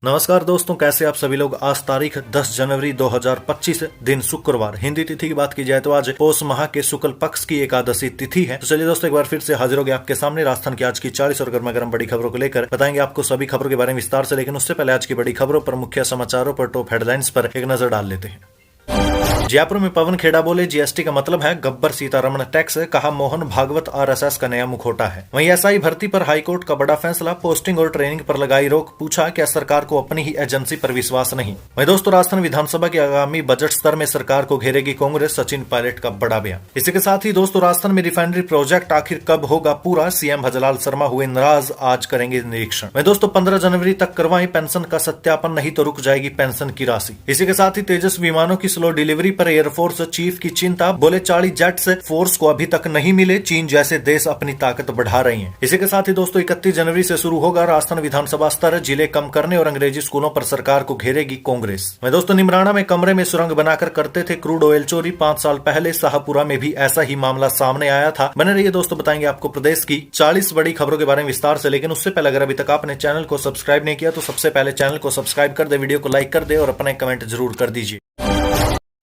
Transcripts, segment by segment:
नमस्कार दोस्तों, कैसे आप सभी लोग। आज तारीख 10 जनवरी 2025 दिन शुक्रवार। हिंदी तिथि की बात की जाए तो आज पौष माह के शुक्ल पक्ष की एकादशी तिथि है। तो चलिए दोस्तों, एक बार फिर से हाजिर हो गए आपके सामने राजस्थान की आज की 40 और गर्मा गर्म बड़ी खबरों को लेकर। बताएंगे आपको सभी खबरों के बारे में विस्तार से, लेकिन उससे पहले आज की बड़ी खबरों पर, मुख्य समाचारों पर, टॉप हेडलाइंस पर एक नजर डाल लेते हैं। जयपुर में पवन खेड़ा बोले, जीएसटी का मतलब है गब्बर सीतारमण टैक्स। कहा, मोहन भागवत आरएसएस का नया मुखौटा है। वहीं एसआई भर्ती पर हाईकोर्ट का बड़ा फैसला, पोस्टिंग और ट्रेनिंग पर लगाई रोक। पूछा, क्या सरकार को अपनी ही एजेंसी पर विश्वास नहीं। वहीं दोस्तों, राजस्थान विधानसभा के आगामी बजट सत्र में सरकार को घेरेगी कांग्रेस, सचिन पायलट का बड़ा बयान। इसी के साथ ही दोस्तों, राजस्थान में रिफाइनरी प्रोजेक्ट आखिर कब होगा पूरा, सीएम भजलाल शर्मा हुए नाराज, आज करेंगे निरीक्षण। वहीं दोस्तों, 15 जनवरी तक करवाएं पेंशन का सत्यापन, नहीं तो रुक जाएगी पेंशन की राशि। इसी के साथ ही तेजस विमानों की स्लो डिलीवरी पर एयरफोर्स चीफ की चिंता, बोले 40 जेट्स फोर्स को अभी तक नहीं मिले, चीन जैसे देश अपनी ताकत बढ़ा रहे हैं। इसी के साथ ही दोस्तों, 31 जनवरी से शुरू होगा राजस्थान विधानसभा स्तर, जिले कम करने और अंग्रेजी स्कूलों पर सरकार को घेरेगी कांग्रेस। मैं दोस्तों, निमराना में कमरे में सुरंग बनाकर करते थे क्रूड ऑयल चोरी। 5 साल पहले शाहपुरा में भी ऐसा ही मामला सामने आया था। बने रहिए दोस्तों, बताएंगे आपको प्रदेश की 40 बड़ी खबरों के बारे में विस्तार से, लेकिन उससे पहले अगर अभी तक आपने चैनल को सब्सक्राइब नहीं किया तो सबसे पहले चैनल को सब्सक्राइब कर दे, वीडियो को लाइक कर दे और अपने कमेंट जरूर कर दीजिए।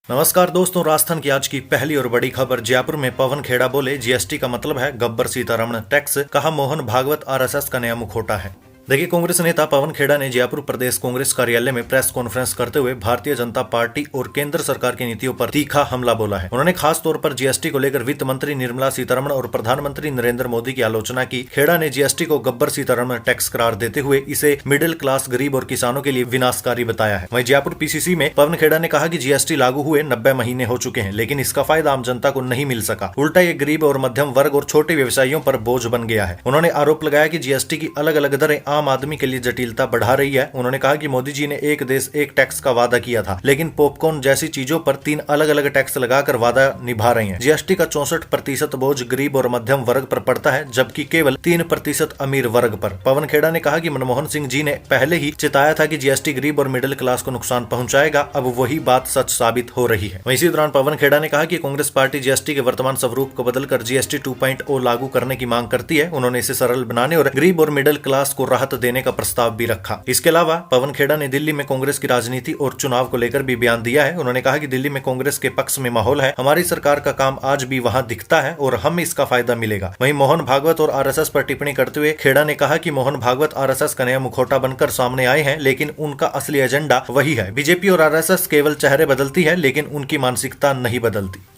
नमस्कार दोस्तों, राजस्थान की आज की पहली और बड़ी खबर। जयपुर में पवन खेड़ा बोले, जीएसटी का मतलब है गब्बर सीतारमण टैक्स। कहा, मोहन भागवत आरएसएस का नया मुखौटा है। देखिए, कांग्रेस नेता पवन खेड़ा ने जयपुर प्रदेश कांग्रेस कार्यालय में प्रेस कॉन्फ्रेंस करते हुए भारतीय जनता पार्टी और केंद्र सरकार की नीतियों पर तीखा हमला बोला है। उन्होंने खास तौर पर जीएसटी को लेकर वित्त मंत्री निर्मला सीतारमण और प्रधानमंत्री नरेंद्र मोदी की आलोचना की। खेड़ा ने जीएसटी को गब्बर सीतारमण टैक्स करार देते हुए इसे मिडिल क्लास, गरीब और किसानों के लिए विनाशकारी बताया है। वहीं जयपुर पीसीसी में पवन खेड़ा ने कहा कि जीएसटी लागू हुए 90 महीने हो चुके हैं, लेकिन इसका फायदा आम जनता को नहीं मिल सका। उल्टा ये गरीब और मध्यम वर्ग और छोटे व्यवसायियों पर बोझ बन गया है। उन्होंने आरोप लगाया कि जीएसटी की अलग अलग दरें आम आदमी के लिए जटिलता बढ़ा रही है। उन्होंने कहा कि मोदी जी ने एक देश एक टैक्स का वादा किया था, लेकिन पॉपकॉर्न जैसी चीजों पर 3 अलग अलग टैक्स लगाकर वादा निभा रहे हैं। जीएसटी का 64% बोझ गरीब और मध्यम वर्ग पर पड़ता है, जबकि केवल 3% अमीर वर्ग पर। पवन खेड़ा ने कहा कि मनमोहन सिंह जी ने पहले ही चिताया था कि जीएसटी गरीब और मिडिल क्लास को नुकसान पहुंचाएगा। अब वही बात सच साबित हो रही है। इसी दौरान पवन खेड़ा ने कहा कि कांग्रेस पार्टी जीएसटी के वर्तमान स्वरूप को बदलकर जीएसटी 2.0 लागू करने की मांग करती है। उन्होंने इसे सरल बनाने और गरीब और मिडिल क्लास को राहत देने का प्रस्ताव भी रखा। इसके अलावा पवन खेड़ा ने दिल्ली में कांग्रेस की राजनीति और चुनाव को लेकर भी बयान दिया है। उन्होंने कहा कि दिल्ली में कांग्रेस के पक्ष में माहौल है, हमारी सरकार का काम आज भी वहां दिखता है और हमें इसका फायदा मिलेगा। वहीं मोहन भागवत और आरएसएस पर टिप्पणी करते हुए खेड़ा ने कहा कि मोहन भागवत आरएसएस का नया मुखौटा बनकर सामने आए हैं, लेकिन उनका असली एजेंडा वही है। बीजेपी और आरएसएस केवल चेहरे बदलती है, लेकिन उनकी मानसिकता नहीं बदलती।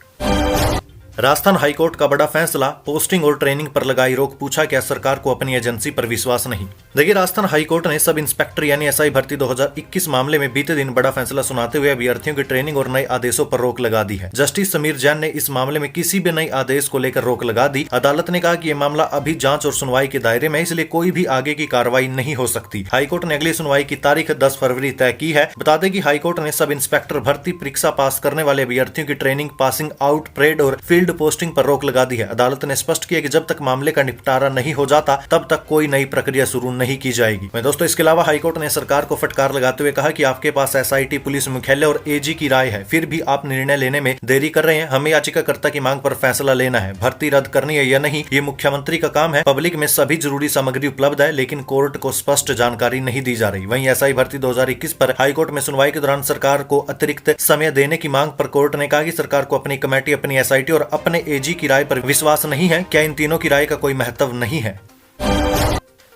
राजस्थान हाईकोर्ट का बड़ा फैसला, पोस्टिंग और ट्रेनिंग पर लगाई रोक। पूछा, क्या सरकार को अपनी एजेंसी पर विश्वास नहीं। देखिए, राजस्थान हाईकोर्ट ने सब इंस्पेक्टर यानी एसआई भर्ती 2021 मामले में बीते दिन बड़ा फैसला सुनाते हुए अभ्यर्थियों की ट्रेनिंग और नए आदेशों पर रोक लगा दी है। जस्टिस समीर जैन ने इस मामले में किसी भी नए आदेश को लेकर रोक लगा दी। अदालत ने कहा कि यह मामला अभी जांच और सुनवाई के दायरे में है, इसलिए कोई भी आगे की कार्रवाई नहीं हो सकती। हाईकोर्ट ने अगली सुनवाई की तारीख 10 फरवरी तय की है। बता दें कि हाईकोर्ट ने सब इंस्पेक्टर भर्ती परीक्षा पास करने वाले अभ्यर्थियों की ट्रेनिंग, पासिंग आउट, परेड और फील्ड पोस्टिंग पर रोक लगा दी है। अदालत ने स्पष्ट किया कि जब तक मामले का निपटारा नहीं हो जाता तब तक कोई नई प्रक्रिया शुरू नहीं की जाएगी। दोस्तों, इसके अलावा हाईकोर्ट ने सरकार को फटकार लगाते हुए कहा कि आपके पास एसआईटी, पुलिस मुख्यालय और एजी की राय है, फिर भी आप निर्णय लेने में देरी कर रहे हैं। हमें याचिकाकर्ता की मांग पर फैसला लेना है। भर्ती रद्द करनी है या नहीं, ये मुख्यमंत्री का काम है। पब्लिक में सभी जरूरी सामग्री उपलब्ध है, लेकिन कोर्ट को स्पष्ट जानकारी नहीं दी जा रही। वहीं एसआई भर्ती 2021 पर हाईकोर्ट में सुनवाई के दौरान सरकार को अतिरिक्त समय देने की मांग पर कोर्ट ने कहा कि सरकार को अपनी कमेटी, अपनी एसआईटी और अपने एजी की राय पर विश्वास नहीं है। क्या इन तीनों की राय का कोई महत्व नहीं है।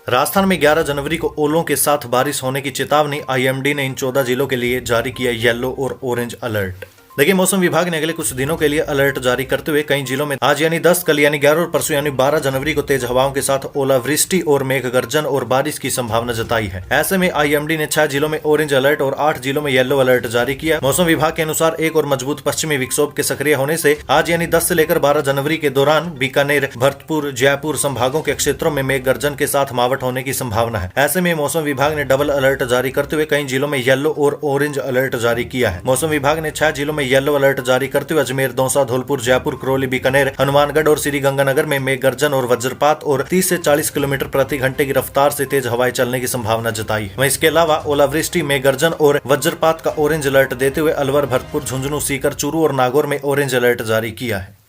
राजस्थान में 11 जनवरी को ओलों के साथ बारिश होने की चेतावनी। आईएमडी ने इन 14 जिलों के लिए जारी किया येलो और ऑरेंज अलर्ट। देखिए, मौसम विभाग ने अगले कुछ दिनों के लिए अलर्ट जारी करते हुए कई जिलों में आज यानी 10, कल यानी 11 और परसों यानी 12 जनवरी को तेज हवाओं के साथ ओलावृष्टि और मेघ गर्जन और बारिश की संभावना जताई है। ऐसे में आईएमडी ने 6 जिलों में ऑरेंज अलर्ट और 8 जिलों में येलो अलर्ट जारी किया। मौसम विभाग के अनुसार एक और मजबूत पश्चिमी विक्षोभ के सक्रिय होने से आज यानी 10 से लेकर 12 जनवरी के दौरान बीकानेर, भरतपुर, जयपुर संभागों के क्षेत्रों में मेघ गर्जन के साथ मावठ होने की संभावना है। ऐसे में मौसम विभाग ने डबल अलर्ट जारी करते हुए कई जिलों में येलो और ऑरेंज अलर्ट जारी किया है। मौसम विभाग ने 6 जिलों में येलो अलर्ट जारी करते हुए अजमेर, दौसा, धौलपुर, जयपुर, करौली, बीकानेर, हनुमानगढ़ और श्रीगंगानगर में मेघ गर्जन और वज्रपात और 30 से 40 किलोमीटर प्रति घंटे की रफ्तार से तेज हवाएं चलने की संभावना जताई है। वहीं इसके अलावा ओलावृष्टि, मेघ गर्जन और वज्रपात का ऑरेंज अलर्ट देते हुए अलवर, भरतपुर, झुंझुनू, सीकर, चूरू और नागौर में ऑरेंज अलर्ट जारी किया है।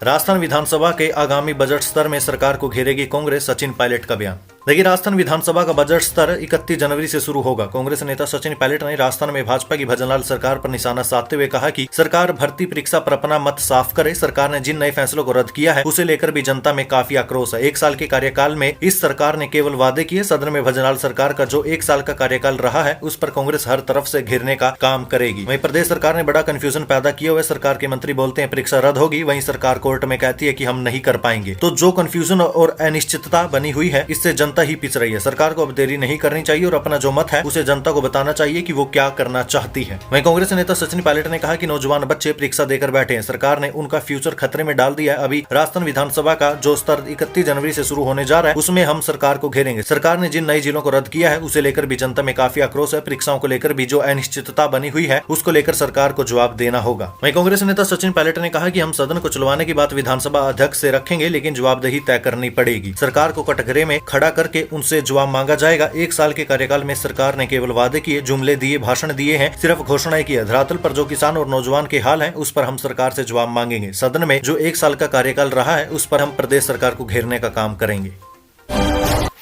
राजस्थान विधानसभा के आगामी बजट सत्र में सरकार को घेरेगी कांग्रेस, सचिन पायलट का बयान। देखिए, राजस्थान विधानसभा का बजट सत्र 31 जनवरी से शुरू होगा। कांग्रेस नेता सचिन पायलट ने राजस्थान में भाजपा की भजनलाल सरकार पर निशाना साधते हुए कहा कि सरकार भर्ती परीक्षा पर अपना मत साफ करे। सरकार ने जिन नए फैसलों को रद्द किया है उसे लेकर भी जनता में काफी आक्रोश है। 1 साल के कार्यकाल में इस सरकार ने केवल वादे किए। सदन में भजनलाल सरकार का जो 1 साल का कार्यकाल रहा है उस पर कांग्रेस हर तरफ से घेरने का काम करेगी। वहीं प्रदेश सरकार ने बड़ा कंफ्यूजन पैदा किया हुआ है। सरकार के मंत्री बोलते हैं परीक्षा रद्द होगी, वहीं सरकार कोर्ट में कहती है कि हम नहीं कर पाएंगे। तो जो कंफ्यूजन और अनिश्चितता बनी हुई है इससे जनता ही पिस रही है। सरकार को अब देरी नहीं करनी चाहिए और अपना जो मत है उसे जनता को बताना चाहिए कि वो क्या करना चाहती है। वहीं कांग्रेस नेता सचिन पायलट ने कहा कि नौजवान बच्चे परीक्षा देकर बैठे हैं, सरकार ने उनका फ्यूचर खतरे में डाल दिया है। अभी राजस्थान विधानसभा का जो स्तर 31 जनवरी से शुरू होने जा रहा है उसमें हम सरकार को घेरेंगे। सरकार ने जिन नई जिलों को रद्द किया है उसे लेकर भी जनता में काफी आक्रोश है। परीक्षाओं को लेकर भी जो अनिश्चितता बनी हुई है उसको लेकर सरकार को जवाब देना होगा। वहीं कांग्रेस नेता सचिन पायलट ने कहा कि हम सदन को चलवाने की बात विधानसभा अध्यक्ष से रखेंगे, लेकिन जवाबदेही तय करनी पड़ेगी। सरकार को कटघरे में खड़ा करके उनसे जवाब मांगा जाएगा। 1 साल के कार्यकाल में सरकार ने केवल वादे किए, जुमले दिए, भाषण दिए हैं, सिर्फ घोषणाएं की है। धरातल पर जो किसान और नौजवान के हाल है उस पर हम सरकार से जवाब मांगेंगे। सदन में जो 1 साल का कार्यकाल रहा है उस पर हम प्रदेश सरकार को घेरने का काम करेंगे।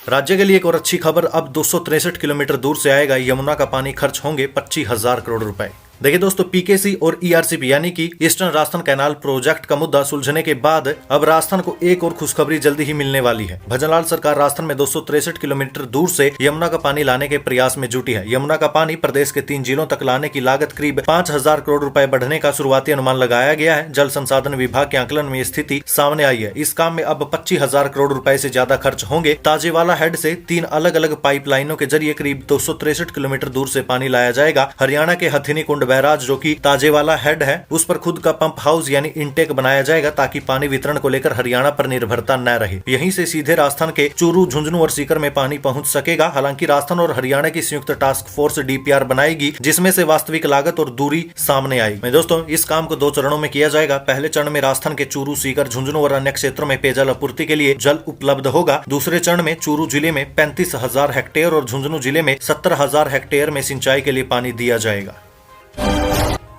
राज्य के लिए एक और अच्छी खबर, अब 263 किलोमीटर दूर से आएगा यमुना का पानी, खर्च होंगे 25,000 करोड़ रुपए। देखिए दोस्तों, पीकेसी और ईआरसीपी यानी कि ईस्टर्न राजस्थान कैनाल प्रोजेक्ट का मुद्दा सुलझने के बाद अब राजस्थान को एक और खुशखबरी जल्दी ही मिलने वाली है। भजनलाल सरकार राजस्थान में 263 किलोमीटर दूर से यमुना का पानी लाने के प्रयास में जुटी है। यमुना का पानी प्रदेश के 3 जिलों तक लाने की लागत करीब 5,000 करोड़ रुपए बढ़ने का शुरुआती अनुमान लगाया गया है। जल संसाधन विभाग के आकलन में स्थिति सामने आई है। इस काम में अब 25,000 करोड़ रुपए से ज्यादा खर्च होंगे। ताजेवाला हेड से 3 अलग अलग पाइपलाइनों के जरिए करीब 263 किलोमीटर दूर से पानी लाया जाएगा। हरियाणा के हथिनी कुंड बैराज जो कि ताजेवाला हेड है उस पर खुद का पंप हाउस यानी इनटेक बनाया जाएगा ताकि पानी वितरण को लेकर हरियाणा पर निर्भरता न रहे। यहीं से सीधे राजस्थान के चूरू, झुंझुनू और सीकर में पानी पहुंच सकेगा। हालांकि राजस्थान और हरियाणा की संयुक्त टास्क फोर्स डीपीआर बनाएगी जिसमें से वास्तविक लागत और दूरी सामने आएगी। दोस्तों, इस काम को 2 चरणों में किया जाएगा। पहले चरण में राजस्थान के चूरू, सीकर, झुंझुनू और अन्य क्षेत्रों में पेयजल आपूर्ति के लिए जल उपलब्ध होगा। दूसरे चरण में चूरू जिले में 35,000 हेक्टेयर और झुंझुनू जिले में 70,000 हेक्टेयर में सिंचाई के लिए पानी दिया जाएगा।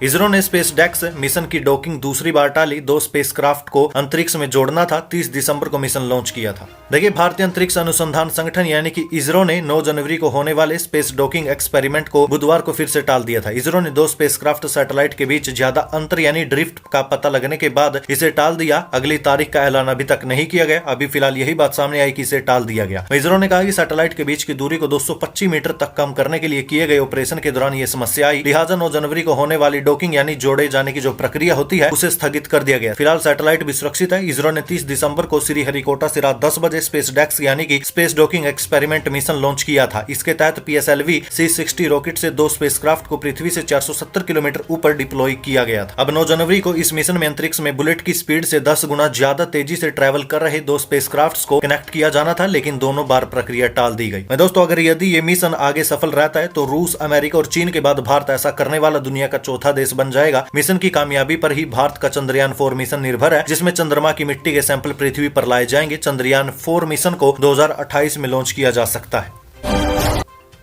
इसरो ने स्पेस डेक्स मिशन की डॉकिंग दूसरी बार टाली। 2 स्पेसक्राफ्ट को अंतरिक्ष में जोड़ना था। 30 दिसंबर को मिशन लॉन्च किया था। देखिए, भारतीय अंतरिक्ष अनुसंधान संगठन यानी कि इसरो ने 9 जनवरी को होने वाले स्पेस डॉकिंग एक्सपेरिमेंट को बुधवार को फिर से टाल दिया था। इसरो ने 2 स्पेसक्राफ्ट सैटेलाइट के बीच ज्यादा अंतर यानी ड्रिफ्ट का पता लगने के बाद इसे टाल दिया। अगली तारीख का ऐलान अभी तक नहीं किया गया। अभी फिलहाल यही बात सामने आई कि इसे टाल दिया गया। इसरो ने कहा कि सैटेलाइट के बीच की दूरी को 225 मीटर तक कम करने के लिए किए गए ऑपरेशन के दौरान ये समस्या आई। लिहाजा 9 जनवरी को होने वाली डॉकिंग यानी जोड़े जाने की जो प्रक्रिया होती है उसे स्थगित कर दिया गया। फिलहाल सैटेलाइट भी सुरक्षित है। इसरो ने 30 दिसंबर को श्रीहरिकोटा से रात 10 बजे स्पेस डेक्स यानी कि space docking experiment mission launch किया था। इसके तहत PSLV C60 रॉकेट से 2 स्पेसक्राफ्ट को पृथ्वी से 470 किलोमीटर ऊपर डिप्लॉय किया गया था। अब 9 जनवरी को इस मिशन में अंतरिक्ष में बुलेट की स्पीड से 10 गुना ज्यादा तेजी से ट्रैवल कर रहे 2 स्पेसक्राफ्ट्स को कनेक्ट किया जाना था, लेकिन दोनों बार प्रक्रिया टाल दी गई। दोस्तों, अगर यदि ये मिशन आगे सफल रहता है तो रूस, अमेरिका और चीन के बाद भारत ऐसा करने वाला दुनिया का चौथा देश बन जाएगा। मिशन की कामयाबी पर ही भारत का चंद्रयान 4 मिशन निर्भर है, जिसमें चंद्रमा की मिट्टी के सैंपल पृथ्वी पर लाए जाएंगे। चंद्रयान 4 मिशन को 2028 में लॉन्च किया जा सकता है।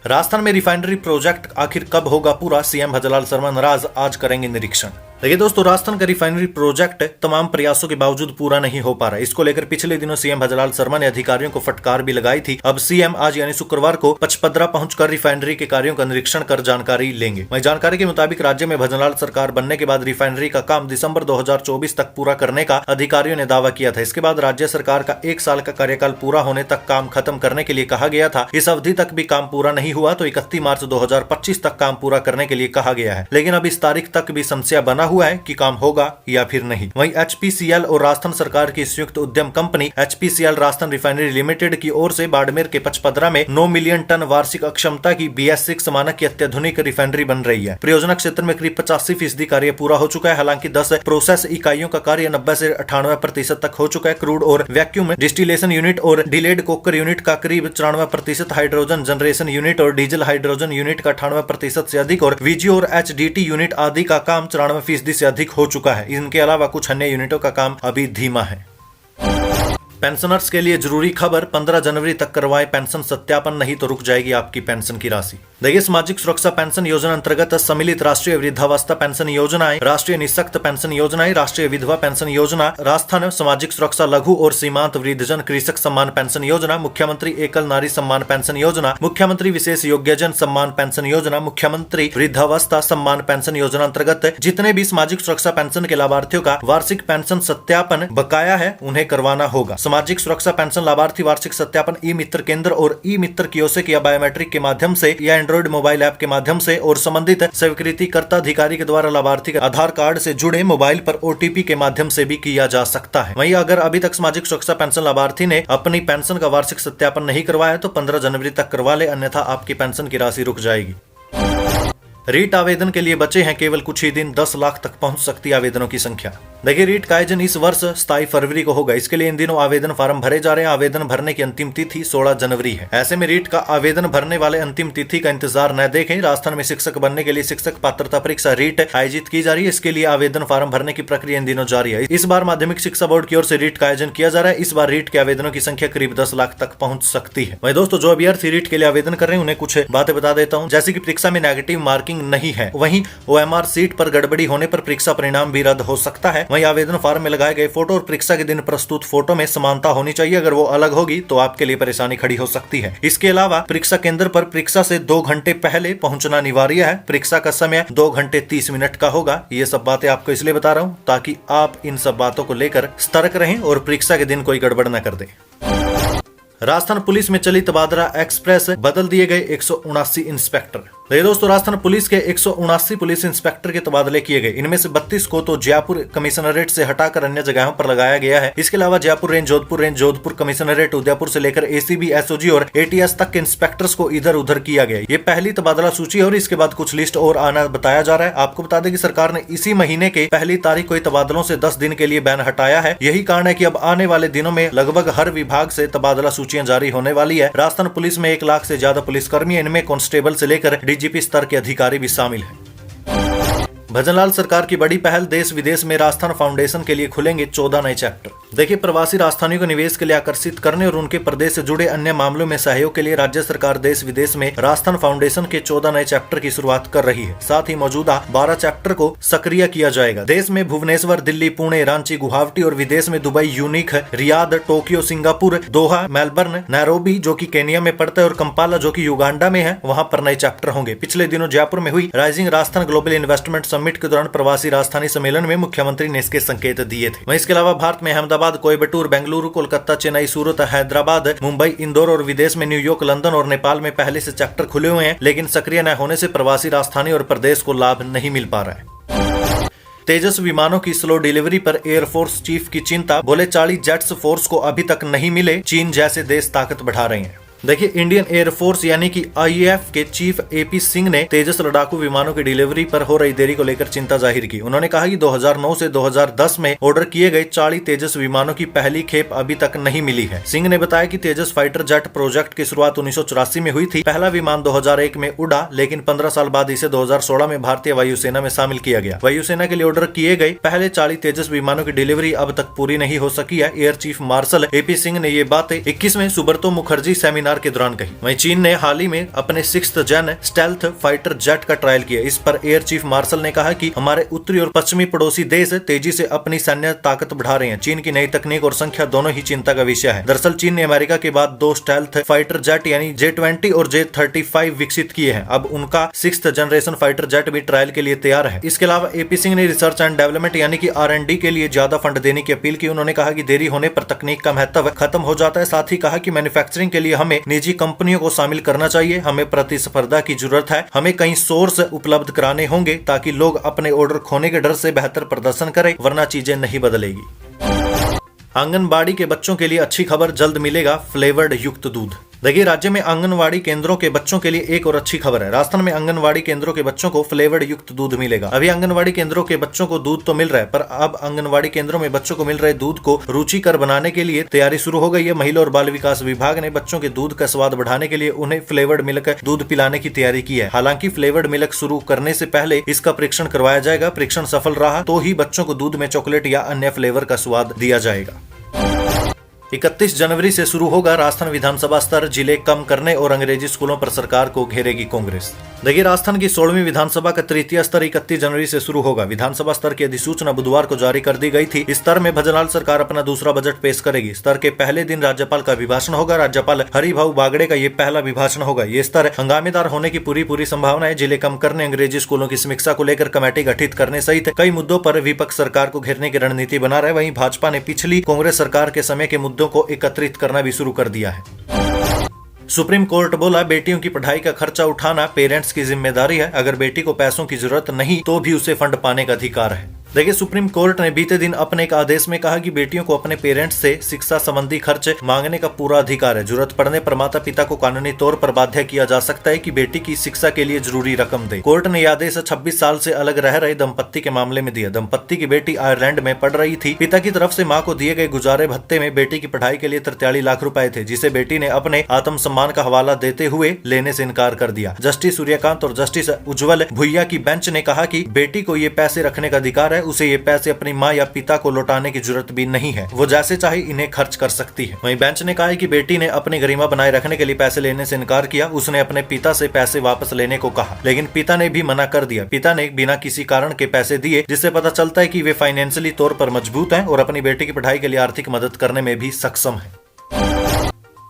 राजस्थान में रिफाइनरी प्रोजेक्ट आखिर कब होगा पूरा, सीएम भजनलाल शर्मा नाराज, आज करेंगे निरीक्षण। देखिए दोस्तों, राजस्थान का रिफाइनरी प्रोजेक्ट तमाम प्रयासों के बावजूद पूरा नहीं हो पा रहा है। इसको लेकर पिछले दिनों सीएम भजनलाल शर्मा ने अधिकारियों को फटकार भी लगाई थी। अब सीएम आज यानी शुक्रवार को पचपदरा पहुंचकर रिफाइनरी के कार्यों का निरीक्षण कर जानकारी लेंगे। वहीं जानकारी के मुताबिक राज्य में भजनलाल सरकार बनने के बाद रिफाइनरी का काम दिसंबर 2024 तक पूरा करने का अधिकारियों ने दावा किया था। इसके बाद राज्य सरकार का 1 साल का कार्यकाल पूरा होने तक काम खत्म करने के लिए कहा गया था। इस अवधि तक भी काम पूरा नहीं हुआ तो 31 मार्च 2025 तक काम पूरा करने के लिए कहा गया है। लेकिन अब इस तारीख तक भी संशय बना हुआ है कि काम होगा या फिर नहीं। वहीं HPCL और राजस्थान सरकार की संयुक्त उद्यम company HPCL Rajasthan refinery limited की ओर से बाड़मेर के पचपदरा में 9 मिलियन टन वार्षिक क्षमता की BS6 मानक की अत्याधुनिक रिफाइनरी बन रही है। परियोजना क्षेत्र में करीब 85% कार्य पूरा हो चुका है। हालांकि 10 प्रोसेस इकाइयों का कार्य 90 से 98% तक हो चुका है। क्रूड और वैक्यूम डिस्टिलेशन यूनिट और डिलेड कोकर यूनिट का करीब 94%, हाइड्रोजन जनरेशन यूनिट और डीजल हाइड्रोजन यूनिट का 98% से अधिक और VGO और HDT यूनिट आदि का काम 94% से अधिक हो चुका है। इनके अलावा कुछ अन्य यूनिटों का काम अभी धीमा है। पेंशनर्स के लिए जरूरी खबर, 15 जनवरी तक करवाएं पेंशन सत्यापन, नहीं तो रुक जाएगी आपकी पेंशन की राशि। देखिए, सामाजिक सुरक्षा पेंशन योजना अंतर्गत सम्मिलित राष्ट्रीय वृद्धावस्था पेंशन योजनाएं, राष्ट्रीय निःशक्त पेंशन योजनाएं, राष्ट्रीय विधवा पेंशन योजना, राजस्थान सामाजिक सुरक्षा लघु और सीमांत वृद्धजन कृषक सम्मान पेंशन योजना, मुख्यमंत्री एकल नारी सम्मान पेंशन योजना, मुख्यमंत्री विशेष योग्यजन सम्मान पेंशन योजना, मुख्यमंत्री वृद्धावस्था सम्मान पेंशन योजना अंतर्गत जितने भी सामाजिक सुरक्षा पेंशन के लाभार्थियों का वार्षिक पेंशन सत्यापन बकाया है उन्हें करवाना होगा। सामाजिक सुरक्षा पेंशन लाभार्थी वार्षिक सत्यापन ई मित्र केंद्र और ई मित्र कियोस्क या बायोमेट्रिक के माध्यम से या एंड्रॉइड मोबाइल ऐप के माध्यम से और संबंधित स्वीकृतिकर्ता अधिकारी के द्वारा लाभार्थी के आधार कार्ड से जुड़े मोबाइल पर OTP के माध्यम से भी किया जा सकता है। वहीं अगर अभी तक सामाजिक सुरक्षा पेंशन लाभार्थी ने अपनी पेंशन का वार्षिक सत्यापन नहीं करवाया तो 15 जनवरी तक करवा ले, अन्यथा आपकी पेंशन की राशि रुक जाएगी। रीट आवेदन के लिए बचे हैं केवल कुछ ही दिन, 10 लाख तक पहुंच सकती है आवेदनों की संख्या। देखिए, रीट का आयोजन इस वर्ष 27 फरवरी को होगा। इसके लिए इन दिनों आवेदन फार्म भरे जा रहे हैं। आवेदन भरने की अंतिम तिथि 16 जनवरी है। ऐसे में रीट का आवेदन भरने वाले अंतिम तिथि का इंतजार न देखें। राजस्थान में शिक्षक बनने के लिए शिक्षक पात्रता परीक्षा रीट आयोजित की जा रही है। इसके लिए आवेदन फार्म भरने की प्रक्रिया इन दिनों जारी है। इस बार माध्यमिक शिक्षा बोर्ड की ओर से रीट का आयोजन किया जा रहा है। इस बार रीट के आवेदनों की संख्या करीब 10 लाख तक पहुंच सकती है। वही दोस्तों, जो अभ्यर्थी रीट के लिए आवेदन कर रहे हैं उन्हें कुछ बातें बता देता हूँ। जैसे की परीक्षा में नेगेटिव मार्किंग नहीं है, वहीं OMR सीट पर गड़बड़ी होने पर परीक्षा परिणाम भी रद्द हो सकता है। वहीं आवेदन फार्म में लगाए गए फोटो और परीक्षा के दिन प्रस्तुत फोटो में समानता होनी चाहिए। अगर वो अलग होगी तो आपके लिए परेशानी खड़ी हो सकती है। इसके अलावा परीक्षा केंद्र पर परीक्षा से 2 घंटे पहले पहुंचना अनिवार्य है। परीक्षा का समय 2 घंटे 30 मिनट का होगा। ये सब बातें आपको इसलिए बता रहा हूँ ताकि आप इन सब बातों को लेकर सतर्क रहें और परीक्षा के दिन कोई गड़बड़ न कर दे। राजस्थान पुलिस में चली तबादला एक्सप्रेस, बदल दिए गए 179 इंस्पेक्टर। दोस्तों, राजस्थान पुलिस के 179 पुलिस इंस्पेक्टर के तबादले किए गए। इनमें से 32 को तो जयपुर कमिश्नरेट से हटाकर अन्य जगहों पर लगाया गया है। इसके अलावा जयपुर रेंज, जोधपुर कमिश्नरेट, उदयपुर से लेकर ACB, SOG और ATS तक के इंस्पेक्टर्स को इधर उधर किया गया। ये पहली तबादला सूची है और इसके बाद कुछ लिस्ट और आना बताया जा रहा है। आपको बता दें कि सरकार ने इसी महीने के पहली तारीख को तबादलों से 10 दिन के लिए बैन हटाया है। यही कारण है कि अब आने वाले दिनों में लगभग हर विभाग से तबादला सूचियां जारी होने वाली है। राजस्थान पुलिस में 1 लाख से ज्यादा पुलिसकर्मी, इनमें कांस्टेबल से लेकर DGP स्तर के अधिकारी भी शामिल हैं। भजनलाल सरकार की बड़ी पहल, देश विदेश में राजस्थान फाउंडेशन के लिए खुलेंगे 14 नए चैप्टर। देखिए, प्रवासी राजस्थानियों को निवेश के लिए आकर्षित करने और उनके प्रदेश से जुड़े अन्य मामलों में सहयोग के लिए राज्य सरकार देश विदेश में राजस्थान फाउंडेशन के 14 नए चैप्टर की शुरुआत कर रही है। साथ ही मौजूदा 12 चैप्टर को सक्रिय किया जाएगा। देश में भुवनेश्वर, दिल्ली, पुणे, रांची, गुवाहाटी और विदेश में Dubai, Munich, Riyadh, Tokyo, Singapore, Doha, Melbourne, Nairobi जो कि केनिया में पड़ता है और कंपाला जो कि युगांडा में है, वहाँ पर नए चैप्टर होंगे। पिछले दिनों जयपुर में हुई rising Rajasthan global investment summit के दौरान प्रवासी राजस्थानी सम्मेलन में मुख्यमंत्री ने इसके संकेत दिए थे। वहीं इसके अलावा भारत में अहमदाबाद, कोयबटूर, बेंगलुरु, कोलकाता, चेन्नई, सूरत, हैदराबाद, मुंबई, इंदौर और विदेश में न्यूयॉर्क, लंदन और नेपाल में पहले से चैप्टर खुले हुए हैं, लेकिन सक्रिय न होने से प्रवासी राजस्थानी और प्रदेश को लाभ नहीं मिल पा रहा है। तेजस विमानों की स्लो डिलीवरी पर एयरफोर्स चीफ की चिंता, बोले 40 जेट्स फोर्स को अभी तक नहीं मिले, चीन जैसे देश ताकत बढ़ा रहे हैं। देखिए, इंडियन एयरफोर्स यानी कि IAF के चीफ AP सिंह ने तेजस लड़ाकू विमानों की डिलीवरी पर हो रही देरी को लेकर चिंता जाहिर की। उन्होंने कहा कि 2009 से 2010 में ऑर्डर किए गए 40 तेजस विमानों की पहली खेप अभी तक नहीं मिली है। सिंह ने बताया कि तेजस फाइटर जेट प्रोजेक्ट की शुरुआत 1984 में हुई थी। पहला विमान 2001 में उड़ा, लेकिन 15 साल बाद इसे 2016 में भारतीय वायुसेना में शामिल किया गया। वायुसेना के लिए ऑर्डर किए गए पहले 40 तेजस विमानों की डिलीवरी अब तक पूरी नहीं हो सकी है। Air chief marshal AP Singh ने ये बातें 21वें सुब्रतो मुखर्जी सेमिनार के दौरान कही। वहीं चीन ने हाल ही में अपने 6th जेन स्टेल्थ फाइटर जेट का ट्रायल किया। इस पर एयर चीफ मार्शल ने कहा कि हमारे उत्तरी और पश्चिमी पड़ोसी देश तेजी से अपनी सैन्य ताकत बढ़ा रहे हैं। चीन की नई तकनीक और संख्या दोनों ही चिंता का विषय है। दरअसल चीन ने अमेरिका के बाद 2 स्टेल्थ फाइटर जेट यानी J-20 और J-35 विकसित किए हैं। अब उनका 6th जनरेशन फाइटर जेट भी ट्रायल के लिए तैयार है। इसके अलावा AP सिंह ने रिसर्च एंड डेवलपमेंट यानी कि R&D के लिए ज्यादा फंड देने की अपील की। उन्होंने कहा कि देरी होने पर तकनीक का महत्व खत्म हो जाता है। साथ ही कहा कि मैन्युफैक्चरिंग के लिए हमें निजी कंपनियों को शामिल करना चाहिए। हमें प्रतिस्पर्धा की जरूरत है। हमें कई सोर्स उपलब्ध कराने होंगे ताकि लोग अपने ऑर्डर खोने के डर से बेहतर प्रदर्शन करें, वरना चीजें नहीं बदलेगी। आंगनबाड़ी के बच्चों के लिए अच्छी खबर, जल्द मिलेगा फ्लेवर्ड युक्त दूध। देखिए, राज्य में आंगनवाड़ी केंद्रों के बच्चों के लिए एक और अच्छी खबर है। राजस्थान में आंगनवाड़ी केंद्रों के बच्चों को फ्लेवर्ड युक्त दूध मिलेगा। अभी आंगनवाड़ी केंद्रों के बच्चों को दूध तो मिल रहा है, पर अब आंगनवाड़ी केंद्रों में बच्चों को मिल रहे दूध को रुचिकर बनाने के लिए तैयारी शुरू हो गई है। महिला और बाल विकास विभाग ने बच्चों के दूध का स्वाद बढ़ाने के लिए उन्हें फ्लेवर्ड मिल्क दूध पिलाने की तैयारी की है। हालांकि फ्लेवर्ड मिल्क शुरू करने से पहले इसका परीक्षण करवाया जाएगा। परीक्षण सफल रहा तो ही बच्चों को दूध में चॉकलेट या अन्य फ्लेवर का स्वाद दिया जाएगा। 31 जनवरी से शुरू होगा राजस्थान विधानसभा स्तर जिले कम करने और अंग्रेजी स्कूलों पर सरकार को घेरेगी कांग्रेस। देखिए, राजस्थान की 16वीं विधानसभा का तृतीय स्तर 31 जनवरी से शुरू होगा। विधानसभा स्तर की अधिसूचना बुधवार को जारी कर दी गई थी। इस स्तर में भजनलाल सरकार अपना दूसरा बजट पेश करेगी। स्तर के पहले दिन राज्यपाल का अभिभाषण होगा। राज्यपाल हरिभाऊ बागड़े का ये पहला अभिभाषण होगा। ये स्तर हंगामेदार होने की पूरी संभावना है। जिले कम करने, अंग्रेजी स्कूलों की समीक्षा को लेकर कमेटी गठित करने सहित कई मुद्दों पर विपक्ष सरकार को घेरने की रणनीति बना रहा है। वहीं भाजपा ने पिछली कांग्रेस सरकार के समय के मुद्दों को एकत्रित करना भी शुरू कर दिया है। सुप्रीम कोर्ट बोला, बेटियों की पढ़ाई का खर्चा उठाना पेरेंट्स की जिम्मेदारी है। अगर बेटी को पैसों की जरूरत नहीं तो भी उसे फंड पाने का अधिकार है। देखिए, सुप्रीम कोर्ट ने बीते दिन अपने एक आदेश में कहा कि बेटियों को अपने पेरेंट्स से शिक्षा संबंधी खर्च मांगने का पूरा अधिकार है। जरूरत पड़ने पर माता पिता को कानूनी तौर पर बाध्य किया जा सकता है कि बेटी की शिक्षा के लिए जरूरी रकम दे। कोर्ट ने यह आदेश 26 साल से अलग रह रहे दंपत्ति के मामले में दिया। दंपत्ति की बेटी आयरलैंड में पढ़ रही थी। पिता की तरफ से माँ को दिए गए गुजारे भत्ते में बेटी की पढ़ाई के लिए 43 लाख रुपए थे, जिसे बेटी ने अपने आत्मसम्मान का हवाला देते हुए लेने से इनकार कर दिया। जस्टिस सूर्यकांत और जस्टिस उज्जवल भुइया की बेंच ने कहा कि बेटी को ये पैसे रखने का अधिकार है। उसे ये पैसे अपनी माँ या पिता को लौटाने की जरूरत भी नहीं है। वो जैसे चाहे इन्हें खर्च कर सकती है। वहीं बेंच ने कहा है कि बेटी ने अपनी गरिमा बनाए रखने के लिए पैसे लेने से इनकार किया। उसने अपने पिता से पैसे वापस लेने को कहा, लेकिन पिता ने भी मना कर दिया। पिता ने बिना किसी कारण के पैसे दिए, जिससे पता चलता है कि वे फाइनेंशियली तौर पर मजबूत हैं और अपनी बेटी की पढ़ाई के लिए आर्थिक मदद करने में भी सक्षम है।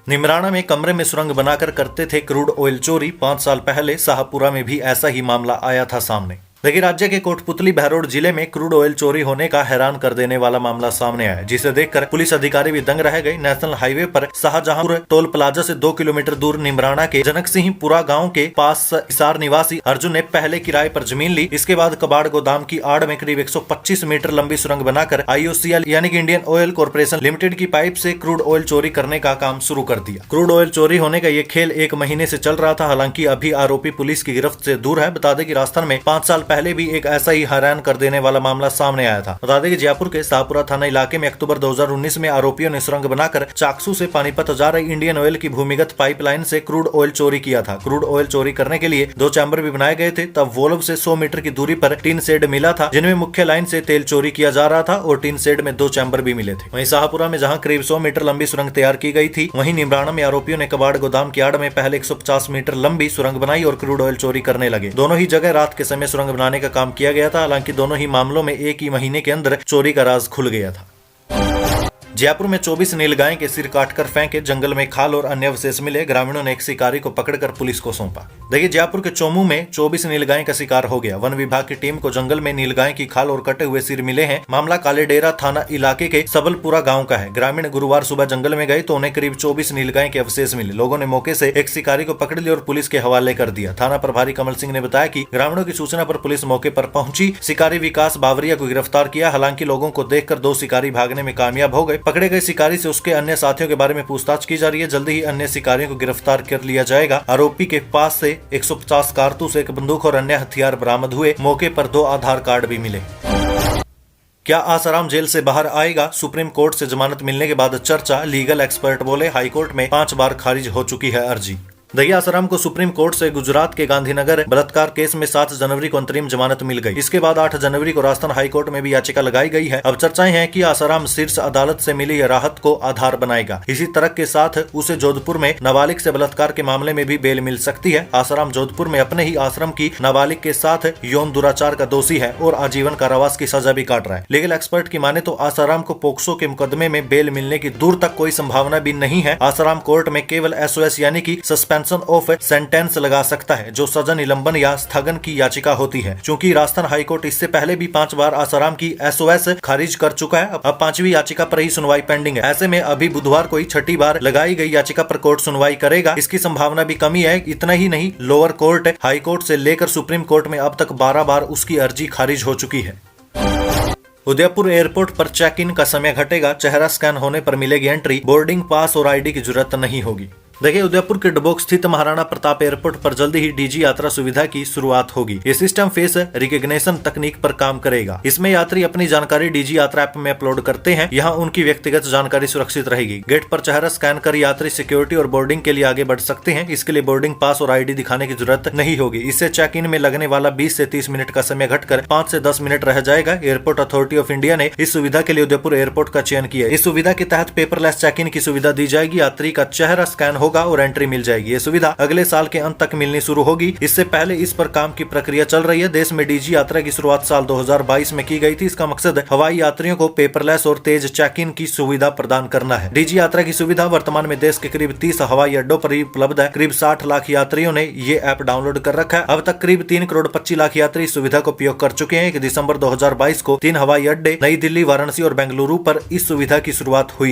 निमराना में कमरे में सुरंग बनाकर करते थे क्रूड ऑयल चोरी। 5 साल पहले शाहपुरा में भी ऐसा ही मामला आया था सामने। देखिए, राज्य के कोटपुतली बहरोड जिले में क्रूड ऑयल चोरी होने का हैरान कर देने वाला मामला सामने आया, जिसे देखकर पुलिस अधिकारी भी दंग रह गए। नेशनल हाईवे पर शाहजहांपुर टोल प्लाजा से 2 किलोमीटर दूर निमराना के जनक सिंहपुरा गांव के पास हिसार निवासी अर्जुन ने पहले किराए पर जमीन ली। इसके बाद कबाड़ गोदाम की आड़ में करीब 125 मीटर लंबी सुरंग बनाकर IOCL यानी कि इंडियन ऑयल कॉर्पोरेशन लिमिटेड की पाइप से क्रूड ऑयल चोरी करने का काम शुरू कर दिया। क्रूड ऑयल चोरी होने का ये खेल 1 महीने से चल रहा था। हालांकि अभी आरोपी पुलिस की गिरफ्त से दूर है। बता दें कि राजस्थान में 5 साल पहले भी एक ऐसा ही हैरान कर देने वाला मामला सामने आया था। बता दें कि जयपुर के शाहपुरा थाना इलाके में अक्टूबर 2019 में आरोपियों ने सुरंग बनाकर चाकसू से पानीपत जा रही इंडियन ऑयल की भूमिगत पाइपलाइन से क्रूड ऑयल चोरी किया था। क्रूड ऑयल चोरी करने के लिए 2 चैम्बर भी बनाए गए थे। तब वोल्व से 100 मीटर की दूरी पर टीन शेड मिला था, जिनमें मुख्य लाइन से तेल चोरी किया जा रहा था और टीन शेड में 2 चैम्बर भी मिले थे। वहीं शाहपुरा में जहां करीब 100 मीटर लंबी सुरंग तैयार की गई थी, वहीं निमराना में आरोपियों ने कबाड़ गोदाम की आड़ में पहले 150 मीटर लंबी सुरंग बनाई और क्रूड ऑयल चोरी करने लगे। दोनों ही जगह रात के समय सुरंग बनाने का काम किया गया था। हालांकि दोनों ही मामलों में 1 ही महीने के अंदर चोरी का राज खुल गया था। जयपुर में 24 नीलगाय के सिर काटकर फेंके, जंगल में खाल और अन्य अवशेष मिले। ग्रामीणों ने एक शिकारी को पकड़कर पुलिस को सौंपा। देखिए, जयपुर के चोमू में 24 नीलगाय का शिकार हो गया। वन विभाग की टीम को जंगल में नीलगाय की खाल और कटे हुए सिर मिले हैं। मामला कालेडेरा थाना इलाके के सबलपुरा गांव का है। ग्रामीण गुरुवार सुबह जंगल में गए तो उन्हें करीब 24 नीलगाय के अवशेष मिले। लोगों ने मौके से एक शिकारी को पकड़ लिया और पुलिस के हवाले कर दिया। थाना प्रभारी कमल सिंह ने बताया कि ग्रामीणों की सूचना पर पुलिस मौके पर पहुंची, शिकारी विकास बावरिया को गिरफ्तार किया। हालांकि लोगों को देखकर 2 शिकारी भागने में कामयाब हो गए। पकड़े गए शिकारी से उसके अन्य साथियों के बारे में पूछताछ की जा रही है। जल्दी ही अन्य शिकारियों को गिरफ्तार कर लिया जाएगा। आरोपी के पास से 150 कारतूस, 1 बंदूक और अन्य हथियार बरामद हुए। मौके पर 2 आधार कार्ड भी मिले। क्या आसाराम जेल से बाहर आएगा? सुप्रीम कोर्ट से जमानत मिलने के बाद चर्चा। लीगल एक्सपर्ट बोले, हाईकोर्ट में 5 बार खारिज हो चुकी है अर्जी। देखिए, आसाराम को सुप्रीम कोर्ट से गुजरात के गांधीनगर बलात्कार केस में 7 जनवरी को अंतरिम जमानत मिल गई। इसके बाद 8 जनवरी को राजस्थान हाईकोर्ट में भी याचिका लगाई गई है। अब चर्चाएं हैं कि आसाराम शीर्ष अदालत से मिली राहत को आधार बनाएगा। इसी तर्क के साथ उसे जोधपुर में नाबालिग से बलात्कार के मामले में भी बेल मिल सकती है। आसाराम जोधपुर में अपने ही आश्रम की नाबालिग के साथ यौन दुराचार का दोषी है और आजीवन कारावास की सजा भी काट रहा है। लीगल एक्सपर्ट की माने तो आसाराम को पोक्सो के मुकदमे में बेल मिलने की दूर तक कोई संभावना भी नहीं है। आसाराम कोर्ट में केवल SOS यानी कि सस्पेंशन ऑफ सेंटेंस लगा सकता है, जो सजा निलंबन या स्थगन की याचिका होती है। चूंकि राजस्थान हाईकोर्ट इससे पहले भी 5 बार आसाराम की SOS खारिज कर चुका है, अब 5वीं याचिका पर ही सुनवाई पेंडिंग है। ऐसे में अभी बुधवार को ही 6ठी बार लगाई गई याचिका पर कोर्ट सुनवाई करेगा। इसकी संभावना भी कमी है। इतना ही नहीं, लोअर कोर्ट, हाई कोर्ट से लेकर सुप्रीम कोर्ट में अब तक 12 बार उसकी अर्जी खारिज हो चुकी है। उदयपुर एयरपोर्ट पर चेक इन का समय घटेगा। चेहरा स्कैन होने पर मिलेगी एंट्री। बोर्डिंग पास और ID की जरूरत नहीं होगी। देखिए, उदयपुर के डबोक स्थित महाराणा प्रताप एयरपोर्ट पर जल्दी ही डीजी यात्रा सुविधा की शुरुआत होगी। ये सिस्टम फेस रिकॉग्निशन तकनीक पर काम करेगा। इसमें यात्री अपनी जानकारी डीजी यात्रा ऐप में अपलोड करते हैं। यहाँ उनकी व्यक्तिगत जानकारी सुरक्षित रहेगी। गेट पर चेहरा स्कैन कर यात्री सिक्योरिटी और बोर्डिंग के लिए आगे बढ़ सकते हैं। इसके लिए बोर्डिंग पास और आईडी दिखाने की जरूरत नहीं होगी। इससे चेक इन में लगने वाला 20 से 30 मिनट का समय घटकर 5 से 10 मिनट रह जाएगा। एयरपोर्ट अथॉरिटी ऑफ इंडिया ने इस सुविधा के लिए उदयपुर एयरपोर्ट का चयन किया। इस सुविधा के तहत पेपरलेस चेक इन की सुविधा दी जाएगी। यात्री का चेहरा स्कैन होगा और एंट्री मिल जाएगी। ये सुविधा अगले साल के अंत तक मिलनी शुरू होगी। इससे पहले इस पर काम की प्रक्रिया चल रही है। देश में डीजी यात्रा की शुरुआत साल 2022 में की गई थी। इसका मकसद हवाई यात्रियों को पेपरलेस और तेज चेक इन की सुविधा प्रदान करना है। डीजी यात्रा की सुविधा वर्तमान में देश के करीब 30 हवाई अड्डों पर उपलब्ध है। करीब 60 लाख यात्रियों ने ये ऐप डाउनलोड कर रखा है। अब तक करीब 3 करोड़ 25 लाख यात्री इस सुविधा को उपयोग कर चुके हैं। 1 दिसंबर 2022 को 3 हवाई अड्डे नई दिल्ली, वाराणसी और बेंगलुरु पर इस सुविधा की शुरुआत हुई।